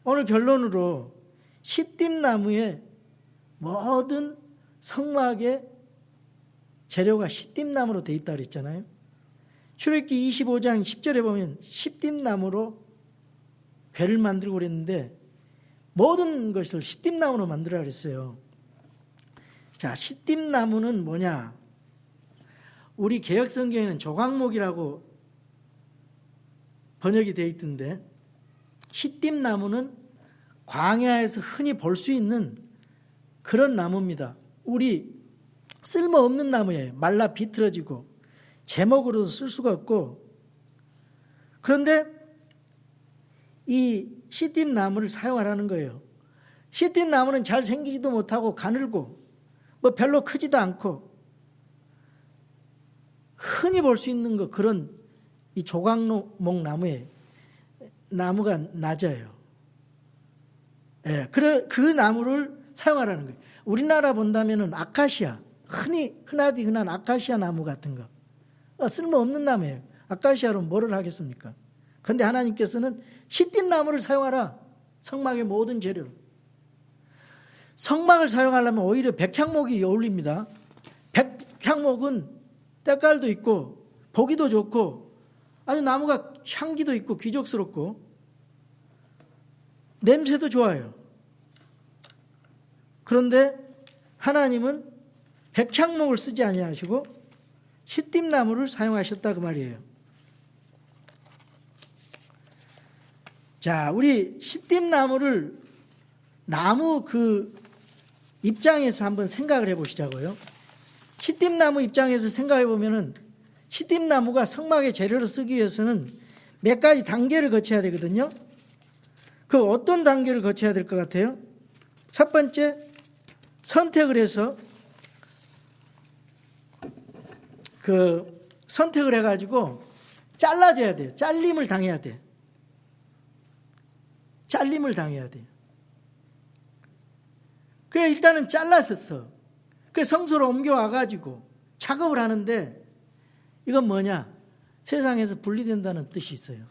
오늘 결론으로 시띠나무의 모든 성막의 재료가 시띠나무로 되어 있다고 그랬잖아요. 출애굽기 25장 10절에 보면 시띠나무로 궤를 만들고 그랬는데 모든 것을 시띠나무로 만들라 그랬어요. 자, 시띠나무는 뭐냐? 우리 개역성경에는 조각목이라고 번역이 되어 있던데 시띠나무는 광야에서 흔히 볼 수 있는 그런 나무입니다. 우리 쓸모없는 나무예요. 말라 비틀어지고 제목으로도 쓸 수가 없고. 그런데 이 시띠나무를 사용하라는 거예요. 시띠나무는 잘 생기지도 못하고 가늘고 뭐 별로 크지도 않고 흔히 볼 수 있는 거 그런 이 조각목 나무에 나무가 낮아요. 예, 그 나무를 사용하라는 거예요. 우리나라 본다면은 아카시아, 흔하디 흔한 아카시아 나무 같은 거. 쓸모없는 나무예요. 아카시아로 뭐를 하겠습니까? 그런데 하나님께서는 시띠나무를 사용하라. 성막의 모든 재료. 성막을 사용하려면 오히려 백향목이 어울립니다. 백향목은 때깔도 있고 보기도 좋고 아주 나무가 향기도 있고 귀족스럽고 냄새도 좋아요. 그런데 하나님은 백향목을 쓰지 아니하시고 시띠나무를 사용하셨다 그 말이에요. 자, 우리 시띠나무를 나무 그 입장에서 한번 생각을 해보시자고요. 시띠나무 입장에서 생각해 보면은 시띠나무가 성막의 재료로 쓰기 위해서는 몇 가지 단계를 거쳐야 되거든요. 그 어떤 단계를 거쳐야 될 것 같아요? 첫 번째, 선택을 해서 선택을 해가지고 잘라줘야 돼요. 잘림을 당해야 돼. 잘림을 당해야 돼요. 그래 일단은 잘랐었어. 그래 성소로 옮겨와가지고 작업을 하는데 이건 뭐냐? 세상에서 분리된다는 뜻이 있어요.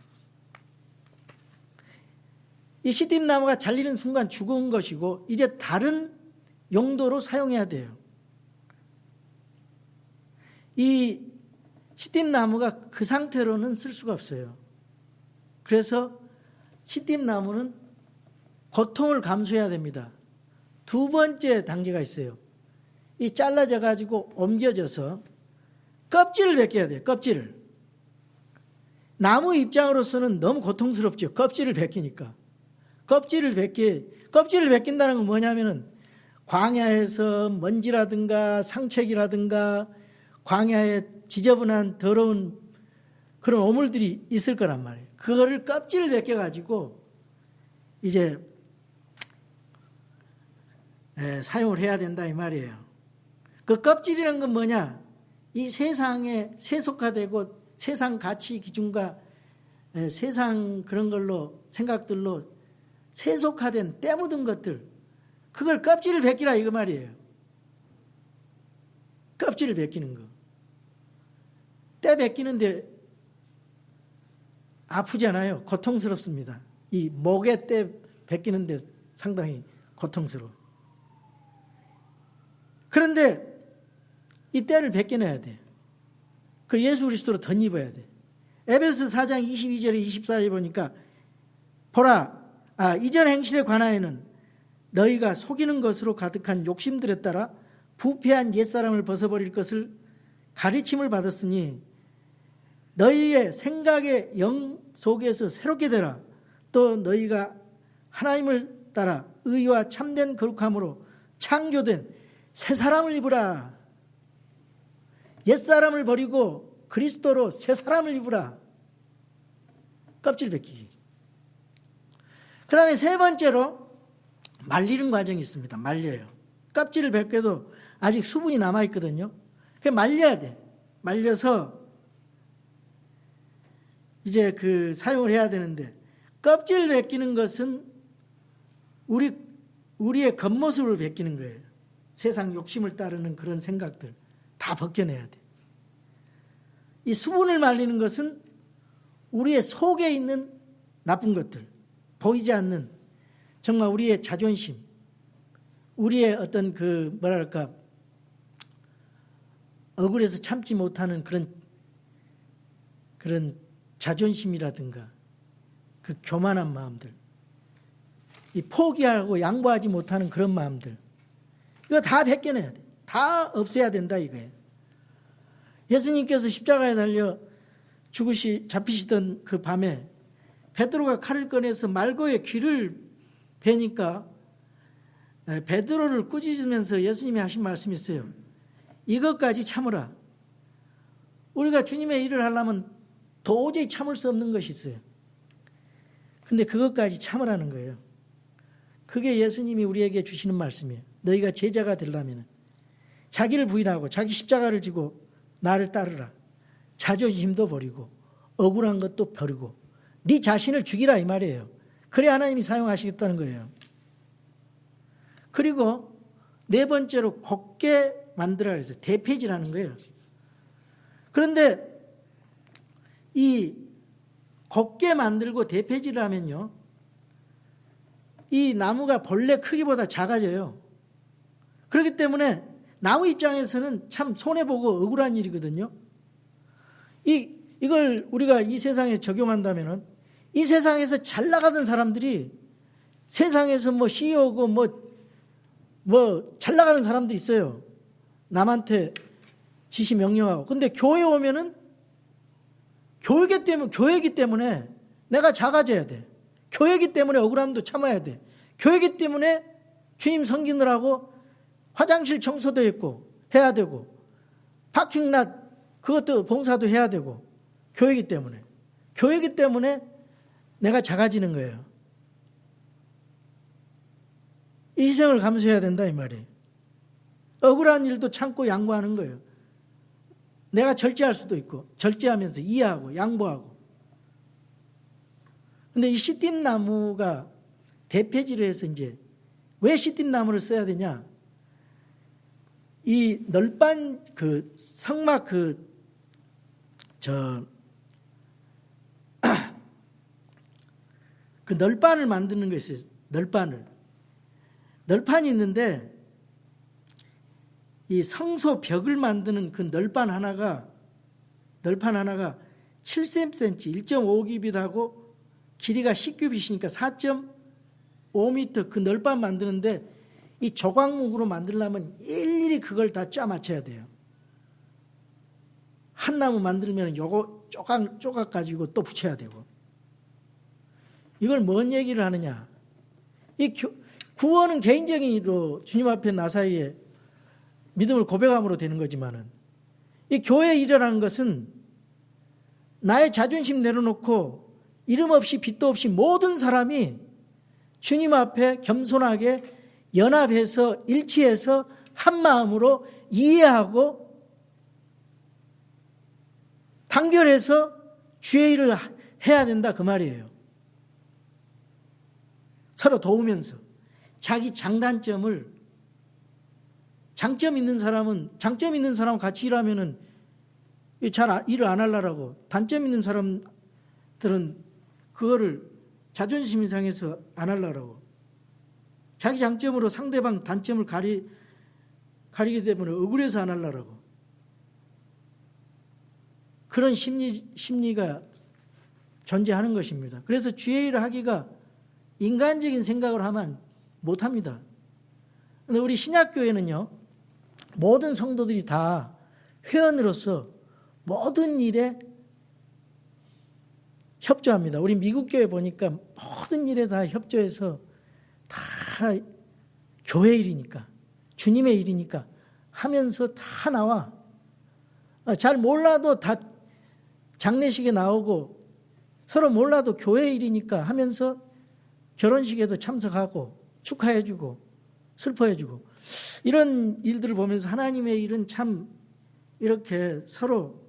이 시띠나무가 잘리는 순간 죽은 것이고 이제 다른 용도로 사용해야 돼요. 이 시띠나무가 그 상태로는 쓸 수가 없어요. 그래서 시띠나무는 고통을 감수해야 됩니다. 두 번째 단계가 있어요. 이 잘라져 가지고 옮겨져서 껍질을 벗겨야 돼요. 껍질을. 나무 입장으로서는 너무 고통스럽죠. 껍질을 벗기니까. 껍질을 벗긴다는 건 뭐냐면은 광야에서 먼지라든가 상책이라든가 광야에 지저분한 더러운 그런 오물들이 있을 거란 말이에요. 그거를 껍질을 벗겨 가지고 이제 사용을 해야 된다 이 말이에요. 그 껍질이란 건 뭐냐? 이 세상에 세속화되고 세상 가치 기준과 세상 그런 걸로 생각들로 세속화된 때 묻은 것들, 그걸 껍질을 벗기라 이거 말이에요. 껍질을 벗기는 거. 때 벗기는데 아프잖아요. 고통스럽습니다. 이 목에 때 벗기는데 상당히 고통스러워. 그런데 이 때를 벗겨내야 돼. 그 예수 그리스도로 덧입어야 돼. 에베소 4장 22절에 24절에 보니까 보라, 이전 행실에 관하여는 너희가 속이는 것으로 가득한 욕심들에 따라 부패한 옛사람을 벗어버릴 것을 가르침을 받았으니 너희의 생각의 영 속에서 새롭게 되라. 또 너희가 하나님을 따라 의와 참된 거룩함으로 창조된 새 사람을 입으라. 옛사람을 버리고 그리스도로 새 사람을 입으라. 껍질 벗기기. 그 다음에 세 번째로 말리는 과정이 있습니다. 말려요. 껍질을 벗겨도 아직 수분이 남아있거든요. 그 말려야 돼. 말려서 이제 그 사용을 해야 되는데, 껍질 벗기는 것은 우리의 겉모습을 벗기는 거예요. 세상 욕심을 따르는 그런 생각들 다 벗겨내야 돼. 이 수분을 말리는 것은 우리의 속에 있는 나쁜 것들, 보이지 않는 정말 우리의 자존심, 우리의 어떤 그 뭐랄까 억울해서 참지 못하는 그런 자존심이라든가 그 교만한 마음들, 이 포기하고 양보하지 못하는 그런 마음들, 이거 다 벗겨내야 돼. 다 없애야 된다 이거예요. 예수님께서 십자가에 달려 잡히시던 그 밤에 베드로가 칼을 꺼내서 말고의 귀를 베니까 베드로를 꾸짖으면서 예수님이 하신 말씀이 있어요. 이것까지 참으라. 우리가 주님의 일을 하려면 도저히 참을 수 없는 것이 있어요. 근데 그것까지 참으라는 거예요. 그게 예수님이 우리에게 주시는 말씀이에요. 너희가 제자가 되려면 자기를 부인하고 자기 십자가를 지고 나를 따르라. 자존심도 버리고 억울한 것도 버리고 네 자신을 죽이라 이 말이에요. 그래 하나님이 사용하시겠다는 거예요. 그리고 네 번째로 곱게 만들어라 해서 대폐질하는 거예요. 그런데 이 곱게 만들고 대폐질을 하면요, 이 나무가 본래 크기보다 작아져요. 그렇기 때문에 나무 입장에서는 참 손해보고 억울한 일이거든요. 이걸 우리가 이 세상에 적용한다면은 이 세상에서 잘 나가던 사람들이 세상에서 뭐 CEO고 뭐 잘 나가는 사람도 있어요. 남한테 지시 명령하고. 근데 교회 오면은 교회이기 때문에 내가 작아져야 돼. 교회이기 때문에 억울함도 참아야 돼. 교회이기 때문에 주님 섬기느라고 화장실 청소도 했고 해야 되고 파킹랏 그것도 봉사도 해야 되고 교회이기 때문에 내가 작아지는 거예요. 이 희생을 감수해야 된다 이 말이에요. 억울한 일도 참고 양보하는 거예요. 내가 절제할 수도 있고 절제하면서 이해하고 양보하고. 근데 이 시띠나무가 대폐질을 해서 이제 왜 시띠나무를 써야 되냐? 이 널빤 그 성막 그 널판을 만드는 거 있어요. 널판이 있는데 이 성소 벽을 만드는 그 널판 하나가 7cm, 1.5규빗 하고 길이가 10규빗이니까 4.5m 그 널판 만드는데 이 조각목으로 만들려면 일일이 그걸 다 짜 맞춰야 돼요. 한 나무 만들면 요거 조각 가지고 또 붙여야 되고. 이걸 뭔 얘기를 하느냐? 이 구원은 개인적인 일로 주님 앞에 나 사이에 믿음을 고백함으로 되는 거지만은 이 교회 일이라는 것은 나의 자존심 내려놓고 이름 없이 빚도 없이 모든 사람이 주님 앞에 겸손하게 연합해서 일치해서 한 마음으로 이해하고 단결해서 주의 일을 해야 된다 그 말이에요. 서로 도우면서 자기 장점 있는 사람은 같이 일하면은 잘 일을 안 하려고, 단점 있는 사람들은 그거를 자존심이 상해서 안 하려고, 자기 장점으로 상대방 단점을 가리게 되면 억울해서 안 하려고, 그런 심리가 존재하는 것입니다. 그래서 주의 일을 하기가 인간적인 생각을 하면 못합니다. 그런데 우리 신약교회는요, 모든 성도들이 다 회원으로서 모든 일에 협조합니다. 우리 미국 교회 보니까 모든 일에 다 협조해서 다 교회 일이니까, 주님의 일이니까 하면서 다 나와. 잘 몰라도 다 장례식에 나오고, 서로 몰라도 교회 일이니까 하면서 결혼식에도 참석하고 축하해주고 슬퍼해주고, 이런 일들을 보면서 하나님의 일은 참 이렇게 서로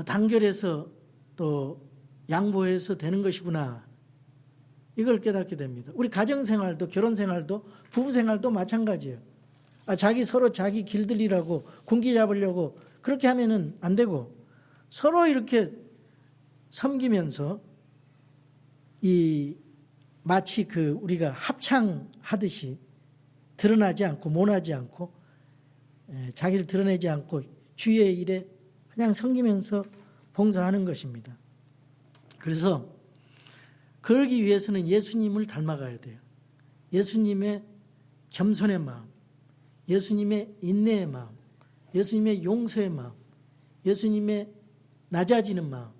단결해서 또 양보해서 되는 것이구나, 이걸 깨닫게 됩니다. 우리 가정생활도 결혼생활도 부부생활도 마찬가지예요. 서로 자기 길들이라고 군기 잡으려고 그렇게 하면은 안 되고, 서로 이렇게 섬기면서 마치 우리가 합창하듯이 드러나지 않고 모나지 않고 자기를 드러내지 않고 주의 일에 그냥 섬기면서 봉사하는 것입니다. 그래서 그러기 위해서는 예수님을 닮아가야 돼요. 예수님의 겸손의 마음, 예수님의 인내의 마음, 예수님의 용서의 마음, 예수님의 낮아지는 마음,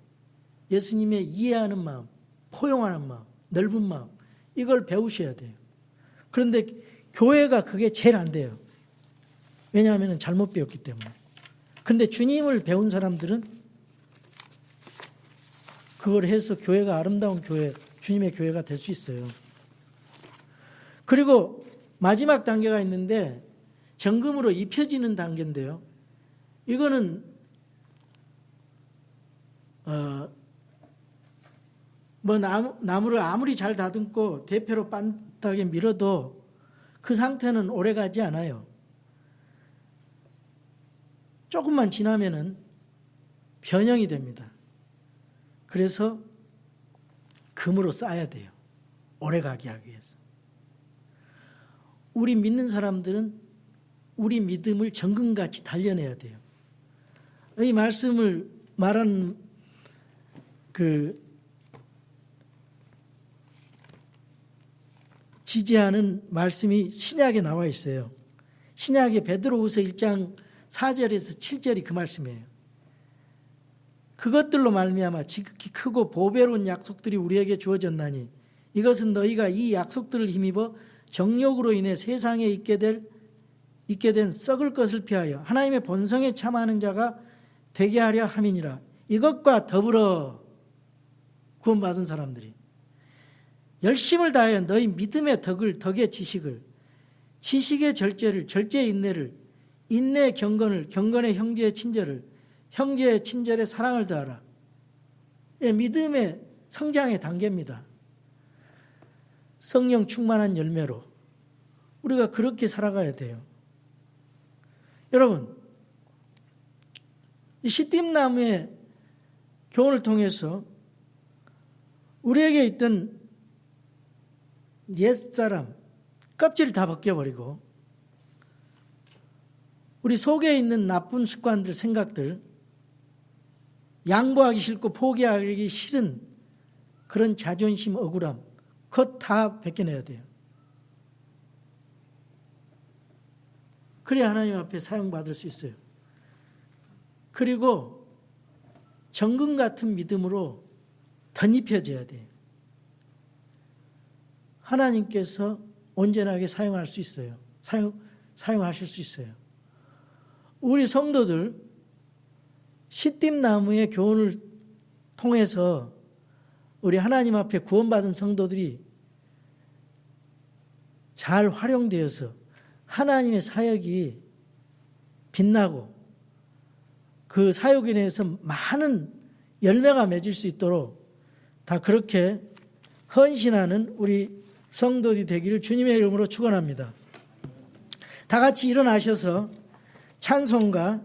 예수님의 이해하는 마음, 포용하는 마음, 넓은 마음, 이걸 배우셔야 돼요. 그런데 교회가 그게 제일 안 돼요. 왜냐하면 잘못 배웠기 때문에. 그런데 주님을 배운 사람들은 그걸 해서 교회가 아름다운 교회, 주님의 교회가 될 수 있어요. 그리고 마지막 단계가 있는데 정금으로 입혀지는 단계인데요. 이거는 나무를 아무리 잘 다듬고 대표로 빤딱하게 밀어도 그 상태는 오래 가지 않아요. 조금만 지나면은 변형이 됩니다. 그래서 금으로 쌓아야 돼요. 오래 가게 하기 위해서. 우리 믿는 사람들은 우리 믿음을 정금같이 단련해야 돼요. 이 말씀을 말한 지지하는 말씀이 신약에 나와 있어요. 신약의 베드로후서 1장 4절에서 7절이 그 말씀이에요. 그것들로 말미암아 지극히 크고 보배로운 약속들이 우리에게 주어졌나니 이것은 너희가 이 약속들을 힘입어 정욕으로 인해 세상에 있게 된 썩을 것을 피하여 하나님의 본성에 참하는 자가 되게 하려 함이니라. 이것과 더불어 구원받은 사람들이 열심을 다하여 너희 믿음의 덕의 지식을, 지식의 절제를, 절제의 인내를, 인내의 경건을, 경건의 형제의 친절을, 형제의 친절에 사랑을 더하라. 믿음의 성장의 단계입니다. 성령 충만한 열매로 우리가 그렇게 살아가야 돼요. 여러분, 이 시띠나무의 교훈을 통해서 우리에게 있던 옛사람 껍질을 다 벗겨버리고 우리 속에 있는 나쁜 습관들, 생각들, 양보하기 싫고 포기하기 싫은 그런 자존심, 억울함, 그것 다 벗겨내야 돼요. 그래야 하나님 앞에 사용받을 수 있어요. 그리고 정금 같은 믿음으로 덧입혀져야 돼요. 하나님께서 온전하게 사용할 수 있어요. 사용하실 수 있어요. 우리 성도들 시띠나무의 교훈을 통해서 우리 하나님 앞에 구원받은 성도들이 잘 활용되어서 하나님의 사역이 빛나고 그 사역에 대해서 많은 열매가 맺을 수 있도록 다 그렇게 헌신하는 우리 성도들이 되기를 주님의 이름으로 축원합니다. 다 같이 일어나셔서 찬송가